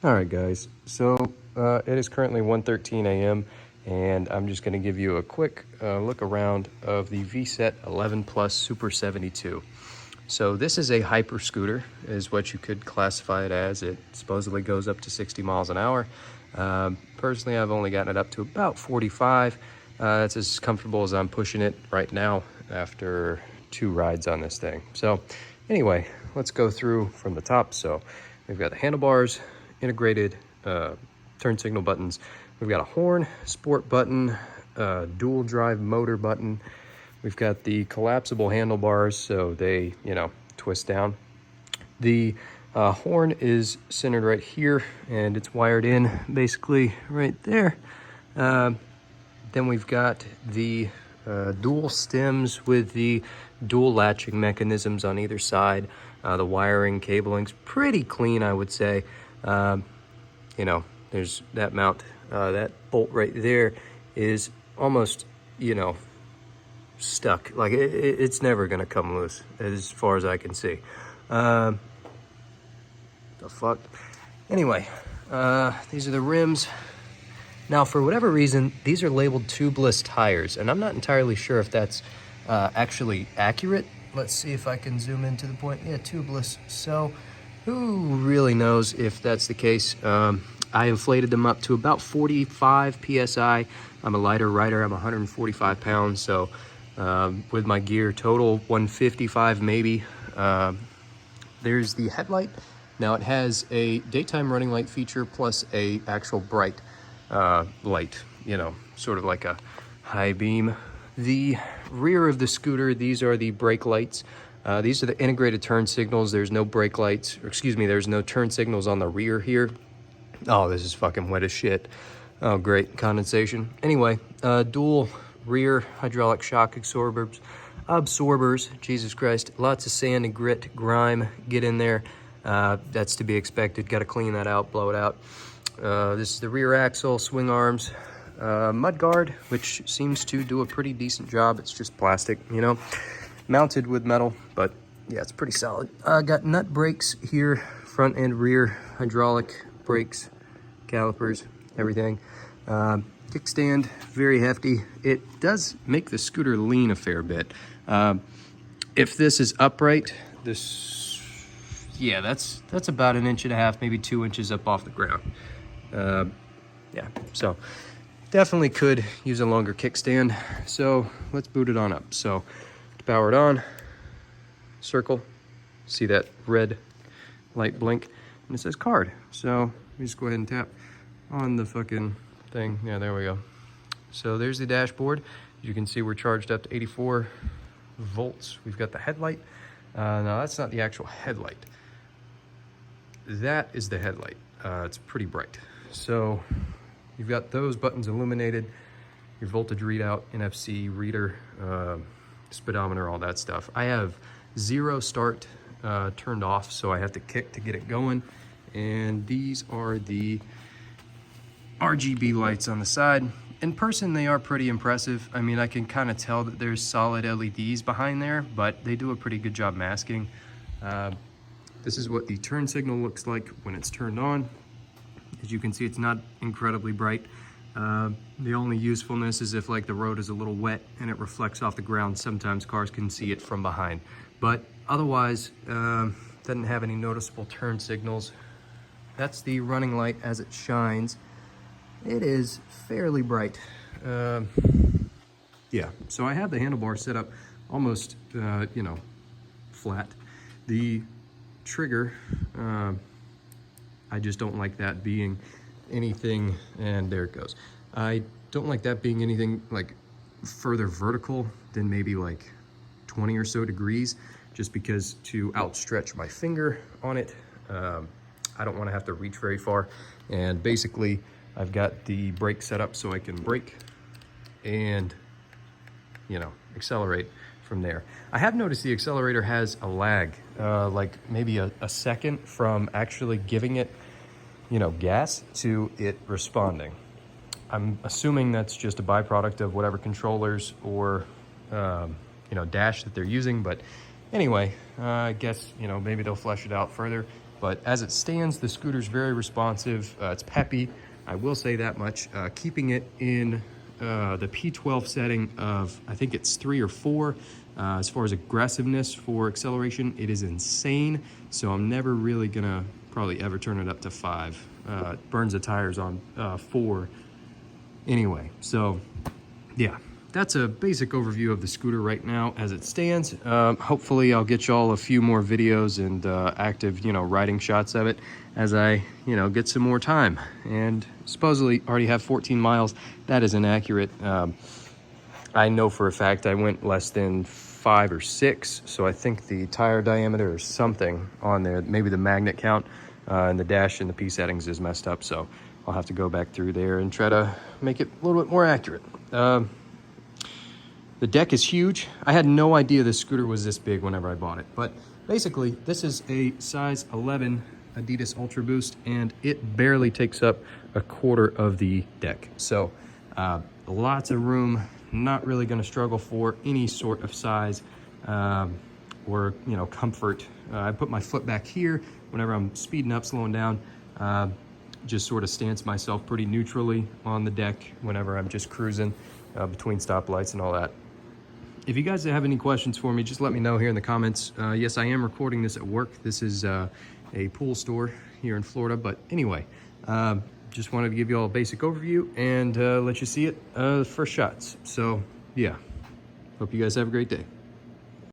All right, guys. So it is currently 1:13 a.m. and I'm just going to give you a quick look around of the Vsett 11 Plus Super 72. So this is a hyper scooter, is what you could classify it as. It supposedly goes up to 60 miles an hour. Personally, I've only gotten it up to about 45. It's as comfortable as I'm pushing it right now after 2 rides on this thing. So anyway, let's go through from the top. So we've got the handlebars, integrated turn signal buttons. We've got a horn, sport button, dual drive motor button. We've got the collapsible handlebars, so they, twist down. The horn is centered right here, and it's wired in basically right there. Then we've got the dual stems with the dual latching mechanisms on either side. The wiring, cabling's pretty clean, I would say. There's that mount, that bolt right there is almost, stuck. Like it's never gonna come loose as far as I can see. The fuck? Anyway, these are the rims. Now, for whatever reason, these are labeled tubeless tires, and I'm not entirely sure if that's actually accurate. Let's see if I can zoom into the point. Yeah, tubeless. So who really knows if that's the case? I inflated them up to about 45 PSI. I'm a lighter rider. I'm 145 pounds. So with my gear, total 155 maybe. There's the headlight. Now it has a daytime running light feature plus a actual bright light, sort of like a high beam. The rear of the scooter, these are the brake lights. These are the integrated turn signals. There's no brake lights, or excuse me, there's no turn signals on the rear here. Oh, this is fucking wet as shit. Oh, great, condensation. Anyway, dual rear hydraulic shock absorbers, Jesus Christ. Lots of sand and grit, grime, get in there. That's to be expected. Got to clean that out, blow it out. This is the rear axle, swing arms, mud guard, which seems to do a pretty decent job. It's just plastic, mounted with metal, but yeah, it's pretty solid. Got nut brakes here, front and rear hydraulic brakes, calipers, everything. Kickstand, very hefty. It does make the scooter lean a fair bit. If this is upright, that's about 1.5 inches, maybe 2 inches up off the ground. Yeah, so definitely could use a longer kickstand. So let's boot it on up. So to power it on, circle, see that red light blink, and it says card. So we just go ahead and tap on the fucking thing. Yeah, there we go. So there's the dashboard. As you can see, we're charged up to 84 volts. We've got the headlight. Now that's not the actual headlight. That is the headlight. It's pretty bright. So you've got those buttons illuminated, your voltage readout, NFC reader, speedometer, all that stuff. I have 0 start turned off, so I have to kick to get it going. And these are the RGB lights on the side. In person, they are pretty impressive. I mean, I can kind of tell that there's solid LEDs behind there, but they do a pretty good job masking. This is what the turn signal looks like when it's turned on. As you can see, it's not incredibly bright. The only usefulness is if like the road is a little wet and it reflects off the ground. Sometimes cars can see it from behind, but otherwise doesn't have any noticeable turn signals. That's the running light as it shines. It is fairly bright. Yeah, so I have the handlebar set up almost, flat. The trigger, I just don't like that being anything, and there it goes. I don't like that being anything like further vertical than maybe like 20 or so degrees, just because to outstretch my finger on it, I don't want to have to reach very far. And basically I've got the brake set up so I can brake and accelerate from there. I have noticed the accelerator has a lag, like maybe a second from actually giving it gas to it responding. I'm assuming that's just a byproduct of whatever controllers or dash that they're using, but anyway, I guess maybe they'll flesh it out further. But as it stands, the scooter's very responsive. It's peppy, I will say that much. Keeping it in the P12 setting of, I think it's 3 or 4. As far as aggressiveness for acceleration, it is insane. So I'm never really gonna probably ever turn it up to 5. It burns the tires on 4 anyway. So yeah, that's a basic overview of the scooter right now as it stands. Hopefully I'll get y'all a few more videos and active, riding shots of it as I, get some more time. And supposedly already have 14 miles. That is inaccurate. I know for a fact I went less than 5 or 6, so I think the tire diameter or something on there, maybe the magnet count and the dash and the P settings is messed up, so I'll have to go back through there and try to make it a little bit more accurate. The deck is huge. I had no idea this scooter was this big whenever I bought it, but basically this is a size 11 Adidas Ultra Boost, and it barely takes up a quarter of the deck. So lots of room. Not really going to struggle for any sort of size or comfort. I put my foot back here whenever I'm speeding up, slowing down. Just sort of stance myself pretty neutrally on the deck whenever I'm just cruising between stoplights and all that. If you guys have any questions for me, just let me know here in the comments. Yes, I am recording this at work. This is a pool store here in Florida, but anyway, just wanted to give you all a basic overview and let you see it first shots. So yeah, hope you guys have a great day.